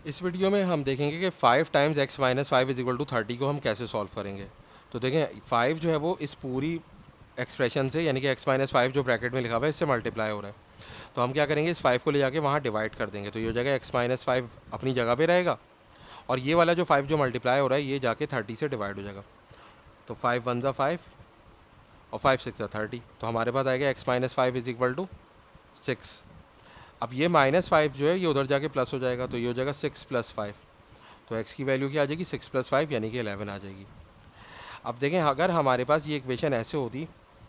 इस वीडियो में हम देखेंगे कि 5 times x minus 5 is equal to 30 को हम कैसे सॉल्व करेंगे। तो देखें 5 जो है वो इस पूरी एक्सप्रेशन से यानी कि x माइनस 5 जो ब्रैकेट में लिखा हुआ है इससे मल्टीप्लाई हो रहा है। तो हम क्या करेंगे, इस 5 को ले जाके वहाँ डिवाइड कर देंगे। तो ये हो जाएगा x माइनस 5 अपनी जगह पे रहेगा और ये वाला जो 5 जो मल्टीप्लाई हो रहा है ये जाके 30 से डिवाइड हो जाएगा। तो 5 वन ज़ा 5 और 5 सिक्स ज़ा 30। तो हमारे पास आएगा x minus 5 is equal to 6। अब ये -5 जो है ये उधर जाके प्लस हो जाएगा, तो ये हो जाएगा 6 + 5। तो x की वैल्यू क्या आ जाएगी, 6 + 5 यानी कि 11 आ जाएगी। अब देखें अगर हमारे पास ये इक्वेशन ऐसे होती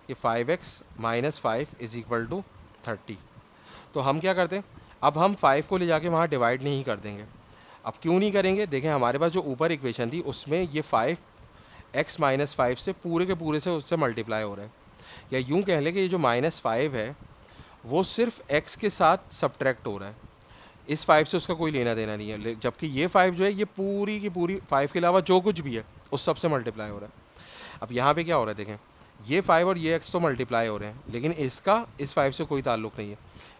कि 5x - 5 इज इक्वल टू 30, तो हम क्या करते, अब हम 5 को ले जाके वहाँ डिवाइड नहीं कर देंगे। अब क्यों नहीं करेंगे, देखें हमारे पास जो ऊपर इक्वेशन थी उसमें ये 5x - 5 से पूरे के पूरे से उससे मल्टीप्लाई हो रहा है, या यूँ कह लें कि ये जो -5 है वो सिर्फ x के साथ सब्ट्रैक्ट हो रहा है, इस 5 से उसका कोई लेना देना नहीं है। जबकि ये 5 जो है ये पूरी की पूरी 5 के अलावा जो कुछ भी है उस सब से मल्टीप्लाई हो रहा है। अब यहाँ पे क्या हो रहा है, देखें ये 5 और ये x तो मल्टीप्लाई हो रहे हैं, लेकिन इसका इस 5 से कोई ताल्लुक नहीं है,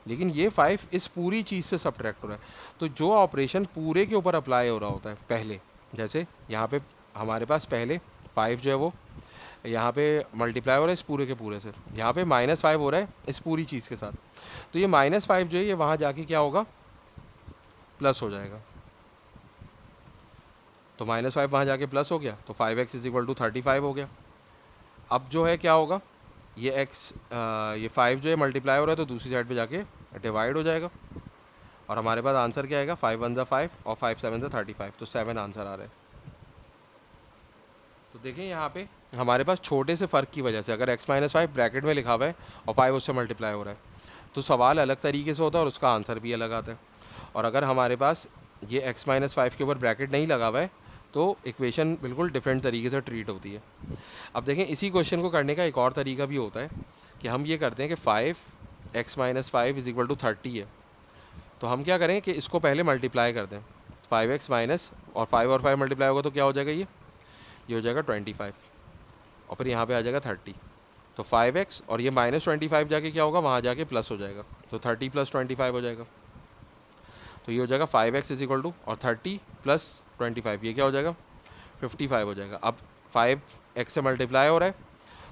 लेकिन ये 5 इस पूरी चीज़ से सब्ट्रैक्ट हो रहा है। तो जो ऑपरेशन पूरे के ऊपर अप्लाई हो रहा होता है पहले, जैसे यहाँ पे हमारे पास पहले 5 जो है वो यहाँ पे मल्टीप्लाई हो रहा है इस पूरे के पूरे से, यहाँ पे -5 हो रहा है इस पूरी चीज़ के साथ। तो ये -5 जो है ये वहाँ जाके क्या होगा, प्लस हो जाएगा। तो -5 वहाँ जाके प्लस हो गया, तो 5x इज इक्वल टू 35 हो गया। अब जो है क्या होगा, ये ये 5 जो है मल्टीप्लाई हो रहा है तो दूसरी साइड पे जाके डिवाइड हो जाएगा और हमारे पास आंसर क्या आएगा, 5 वन ज़ा 5 और 5 सेवन ज़ा 35। तो 7 आंसर आ रहा है। तो देखें यहाँ पे हमारे पास छोटे से फ़र्क की वजह से अगर x - 5 ब्रैकेट में लिखा हुआ है और 5 उससे मल्टीप्लाई हो रहा है तो सवाल अलग तरीके से होता है और उसका आंसर भी अलग आता है। और अगर हमारे पास ये x - 5 के ऊपर ब्रैकेट नहीं लगा हुआ है तो इक्वेशन बिल्कुल डिफरेंट तरीके से ट्रीट होती है। अब देखें इसी क्वेश्चन को करने का एक और तरीका भी होता है कि हम ये करते हैं कि 5x - 5 इज इक्वल टू 30 है, तो हम क्या करें कि इसको पहले मल्टीप्लाई कर दें। 5x माइनस और 5 मल्टीप्लाई होगा तो क्या हो जाएगा, ये हो जाएगा 25 और फिर यहाँ पे आ जाएगा 30। तो 5x और ये -25 जाके क्या होगा, वहाँ जाके प्लस हो जाएगा, तो 30 + 25 हो जाएगा। तो ये हो जाएगा 5x इज इक्वल टू और 30 + 25 ये क्या हो जाएगा, 55 हो जाएगा। अब 5x से मल्टीप्लाई हो रहा है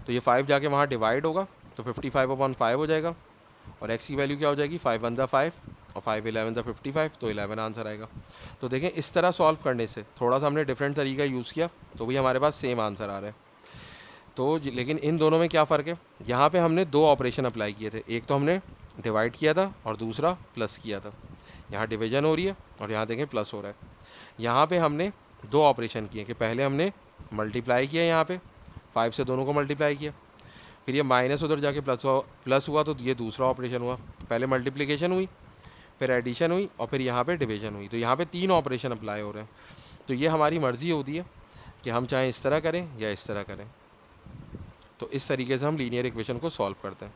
तो ये 5 जाके वहाँ डिवाइड होगा, तो 55/5 हो जाएगा और x की वैल्यू क्या हो जाएगी, 5 वन ज़ा 5 और 5 11 ज़ा 55, तो 11 आंसर आएगा। तो देखें इस तरह सॉल्व करने से थोड़ा सा हमने डिफरेंट तरीका यूज़ किया तो भी हमारे पास सेम आंसर आ रहा है। तो लेकिन इन दोनों में क्या फ़र्क है, यहाँ पे हमने दो ऑपरेशन अप्लाई किए थे, एक तो हमने डिवाइड किया था और दूसरा प्लस किया था। यहाँ डिवीजन हो रही है और यहाँ देखें प्लस हो रहा है। यहाँ पे हमने दो ऑपरेशन किए कि पहले हमने मल्टीप्लाई किया, यहाँ पे 5 से दोनों को मल्टीप्लाई किया, फिर ये माइनस उधर जाके प्लस हुआ तो ये दूसरा ऑपरेशन हुआ। पहले मल्टीप्लिकेशन हुई, फिर एडिशन हुई और फिर यहाँ पे डिवीजन हुई। तो यहाँ पे 3 ऑपरेशन अप्लाई हो रहे हैं। तो ये हमारी मर्ज़ी होती है कि हम चाहे इस तरह करें या इस तरह करें। तो इस तरीके से हम लीनियर इक्वेशन को सॉल्व करते हैं।